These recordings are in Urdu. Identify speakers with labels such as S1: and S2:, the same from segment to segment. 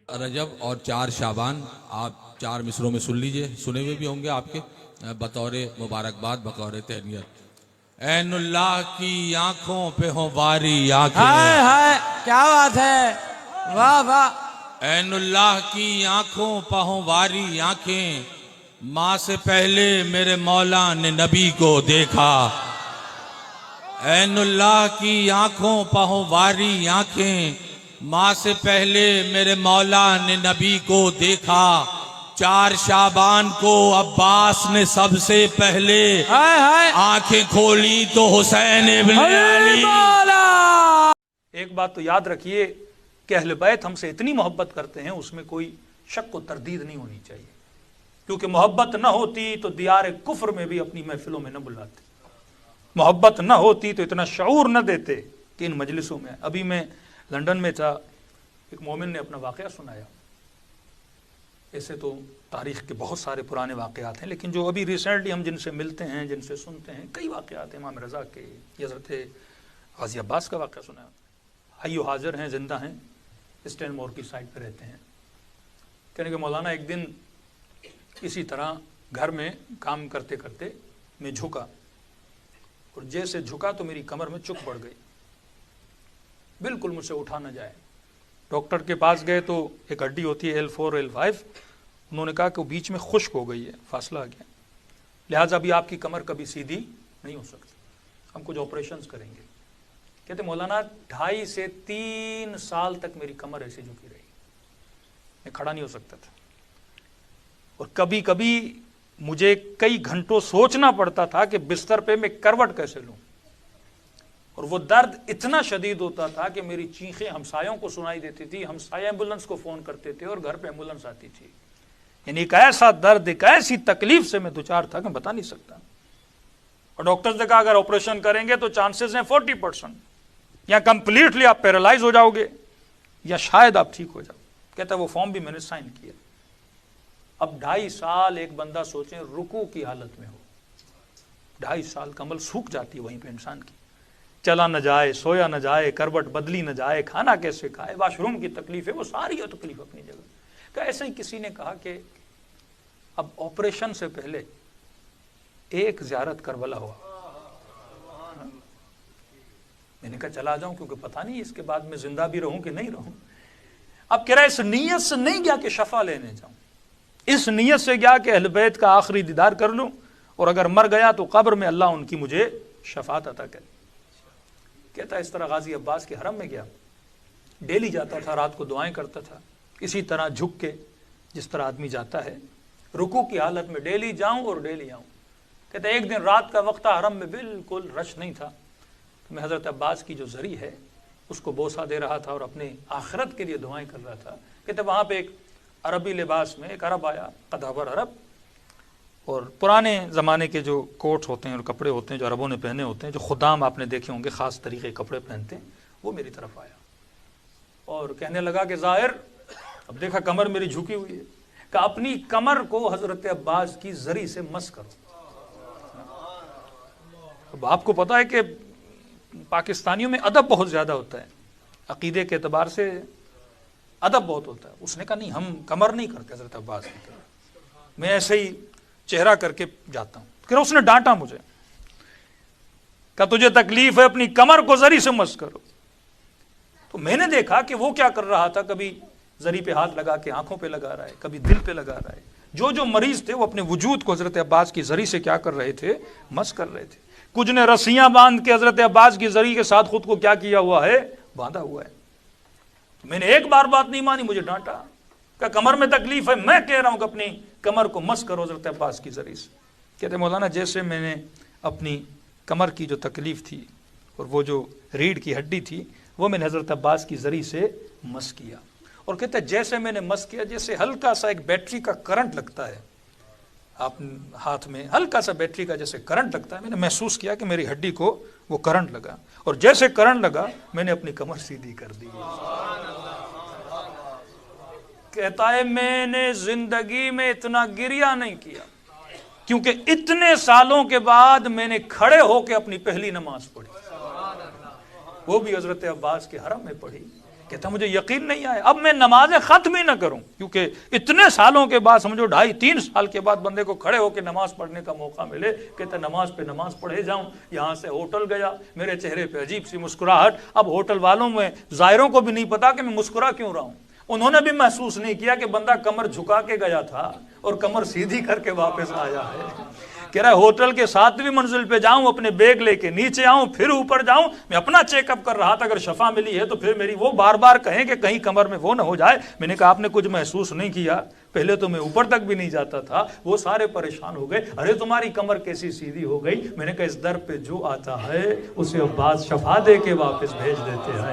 S1: رجب اور 4 شعبان آپ 4 مصروں میں سن لیجئے، سنے ہوئے بھی ہوں گے آپ کے، بطور مبارکباد، بطور تہنیت۔ عین اللہ کی آنکھوں پہ ہوں واری آنکھیں،
S2: ہائے ہائے کیا بات ہے، واہ واہ۔
S1: عین اللہ کی آنکھوں پہ ہوں واری آنکھیں، ماں سے پہلے میرے مولا نے نبی کو دیکھا۔ عین اللہ کی آنکھوں پہ ہوں واری آنکھیں، ماں سے پہلے میرے مولا نے نبی کو دیکھا۔ 4 شعبان کو عباس نے سب سے پہلے
S2: ہائے ہائے
S1: آنکھیں کھولی تو حسین ابن علی۔
S2: مولا۔
S3: ایک بات تو یاد رکھیے کہ اہل بیت ہم سے اتنی محبت کرتے ہیں، اس میں کوئی شک و تردید نہیں ہونی چاہیے، کیونکہ محبت نہ ہوتی تو دیار کفر میں بھی اپنی محفلوں میں نہ بلاتے، محبت نہ ہوتی تو اتنا شعور نہ دیتے کہ ان مجلسوں میں۔ ابھی میں لندن میں تھا، ایک مومن نے اپنا واقعہ سنایا۔ ایسے تو تاریخ کے بہت سارے پرانے واقعات ہیں، لیکن جو ابھی ریسنٹلی ہم جن سے ملتے ہیں، جن سے سنتے ہیں، کئی واقعات ہیں۔ امام رضا کے، حضرت غازی عباس کا واقعہ سنا، حی و حاضر ہیں، زندہ ہیں، اسٹین مور کی سائٹ پہ رہتے ہیں۔ کہنے کہ مولانا ایک دن اسی طرح گھر میں کام کرتے کرتے میں جھکا، اور جیسے جھکا تو میری کمر میں چک پڑ گئی، بالکل مجھ سے اٹھا نہ جائے۔ ڈاکٹر کے پاس گئے تو ایک ہڈی ہوتی ہے L4 L5، انہوں نے کہا کہ وہ بیچ میں خشک ہو گئی ہے، فاصلہ آ گیا، لہٰذا ابھی آپ کی کمر کبھی سیدھی نہیں ہو سکتی، ہم کچھ آپریشنز کریں گے۔ کہتے مولانا 2.5 سے 3 سال تک میری کمر ایسے جھکی رہی، میں کھڑا نہیں ہو سکتا تھا، اور کبھی کبھی مجھے کئی گھنٹوں سوچنا پڑتا تھا کہ بستر پہ میں کروٹ کیسے لوں، اور وہ درد اتنا شدید ہوتا تھا کہ میری چیخیں ہمسایوں کو سنائی دیتی تھی، ہمسایہ ایمبولنس کو فون کرتے تھے اور گھر پہ ایمبولنس آتی تھی۔ یعنی ایک ایسا درد، ایک ایسی تکلیف سے میں دوچار تھا کہ بتا نہیں سکتا، اور ڈاکٹرز نے کہا اگر آپریشن کریں گے تو چانسز ہیں 40%، یا کمپلیٹلی آپ پیرالائز ہو جاؤ گے یا شاید آپ ٹھیک ہو جاؤ۔ کہتا ہے وہ فارم بھی میں نے سائن کیا۔ اب 2.5 سال ایک بندہ سوچیں رکوع کی حالت میں ہو، 2.5 سال کمل سوکھ جاتی ہے وہیں پہ انسان کی، چلا نہ جائے، سویا نہ جائے، کروٹ بدلی نہ جائے، کھانا کیسے کھائے، واش روم کی تکلیف ہے، وہ ساری تکلیف اپنی جگہ۔ کہ ایسے ہی کسی نے کہا کہ اب آپریشن سے پہلے ایک زیارت کربلا ہوا، میں نے کہا چلا جاؤں کیونکہ پتہ نہیں اس کے بعد میں زندہ بھی رہوں کہ نہیں رہوں۔ اب کہہ رہا اس نیت سے نہیں گیا کہ شفا لینے جاؤں، اس نیت سے گیا کہ اہل بیت کا آخری دیدار کر لوں، اور اگر مر گیا تو قبر میں اللہ ان کی مجھے شفاعت عطا کرے۔ کہتا ہے اس طرح غازی عباس کے حرم میں گیا، ڈیلی جاتا تھا، رات کو دعائیں کرتا تھا، اسی طرح جھک کے جس طرح آدمی جاتا ہے رکوع کی حالت میں، ڈیلی جاؤں اور ڈیلی آؤں۔ کہتا ہے ایک دن رات کا وقت تھا، حرم میں بالکل رش نہیں تھا، میں حضرت عباس کی جو زری ہے اس کو بوسہ دے رہا تھا اور اپنے آخرت کے لیے دعائیں کر رہا تھا۔ کہتے وہاں پہ ایک عربی لباس میں ایک عرب آیا، قدابر عرب، اور پرانے زمانے کے جو کوٹ ہوتے ہیں اور کپڑے ہوتے ہیں جو عربوں نے پہنے ہوتے ہیں، جو خدام آپ نے دیکھے ہوں گے خاص طریقے کپڑے پہنتے ہیں، وہ میری طرف آیا اور کہنے لگا کہ ظاہر، اب دیکھا کمر میری جھکی ہوئی ہے، کہ اپنی کمر کو حضرت عباس کی زری سے مس کرو۔ اب آپ کو پتا ہے کہ پاکستانیوں میں ادب بہت زیادہ ہوتا ہے، عقیدے کے اعتبار سے ادب بہت ہوتا ہے۔ اس نے کہا نہیں، ہم کمر نہیں کرتے حضرت عباس کی طرح، میں ایسے ہی چہرہ کر کے جاتا ہوں۔ کہ اس نے ڈانٹا مجھے، کہا تجھے تکلیف ہے اپنی کمر کو زری سے مس کرو۔ تو میں نے دیکھا کہ وہ کیا کر رہا تھا، کبھی زری پہ ہاتھ لگا کے آنکھوں پہ لگا رہا ہے، کبھی دل پہ لگا رہا ہے۔ جو مریض تھے وہ اپنے وجود کو حضرت عباس کی زری سے کیا کر رہے تھے، مس کر رہے تھے۔ کچھ نے رسیاں باندھ کے حضرت عباس کی زری کے ساتھ خود کو کیا کیا ہوا ہے، باندھا ہوا ہے۔ میں نے ایک بار بات نہیں مانی، مجھے ڈانٹا کہ کمر میں تکلیف ہے، میں کہہ رہا ہوں کہ اپنی کمر کو مس کرو حضرت عباس کی زری سے۔ کہتے مولانا جیسے میں نے اپنی کمر کی جو تکلیف تھی اور وہ جو ریڑھ کی ہڈی تھی وہ میں نے حضرت عباس کی زری سے مس کیا، اور کہتے جیسے میں نے مس کیا جیسے ہلکا سا ایک بیٹری کا کرنٹ لگتا ہے، آپ ہاتھ میں ہلکا سا بیٹری کا جیسے کرنٹ لگتا ہے، میں نے محسوس کیا کہ میری ہڈی کو وہ کرنٹ لگا، اور جیسے کرنٹ لگا میں نے اپنی کمر سیدھی کر دی۔ کہتا ہے میں نے زندگی میں اتنا گریہ نہیں کیا، کیونکہ اتنے سالوں کے بعد میں نے کھڑے ہو کے اپنی پہلی نماز پڑھی، وہ بھی حضرت عباس کے حرم میں پڑھی۔ کہتا مجھے یقین نہیں آیا، اب میں نمازیں ختم ہی نہ کروں، کیونکہ اتنے سالوں کے بعد، سمجھو 2.5-3 سال کے بعد بندے کو کھڑے ہو کے نماز پڑھنے کا موقع ملے، کہتا نماز پہ نماز پڑھے جاؤں۔ یہاں سے ہوٹل گیا، میرے چہرے پہ عجیب سی مسکراہٹ، اب ہوٹل والوں میں زائروں کو بھی نہیں پتا کہ میں مسکرا کیوں رہا ہوں، انہوں نے بھی محسوس نہیں کیا کہ بندہ کمر جھکا کے گیا تھا اور کمر سیدھی کر کے واپس آیا ہے۔ کہہ رہا ہے ہوٹل کے 7ویں منزل پہ جاؤں، اپنے بیگ لے کے نیچے آؤں، پھر اوپر جاؤں، میں اپنا چیک اپ کر رہا تھا، اگر شفا ملی ہے تو پھر میری وہ بار بار کہیں کہ کہیں کمر میں وہ نہ ہو جائے۔ میں نے کہا آپ نے کچھ محسوس نہیں کیا؟ پہلے تو میں اوپر تک بھی نہیں جاتا تھا۔ وہ سارے پریشان ہو گئے، ارے تمہاری کمر کیسی سیدھی ہو گئی؟ میں نے کہا اس در پہ جو آتا ہے اسے عباس شفا دے کے واپس بھیج دیتے ہیں۔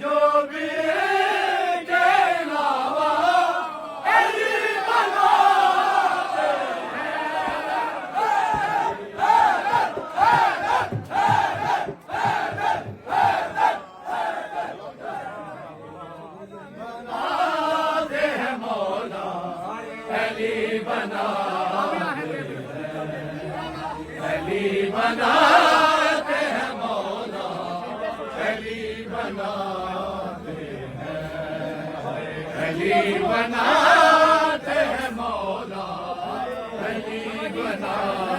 S4: جو بھی کے علاوہ علی بنا بناتے ہیں مولا، علی بناتے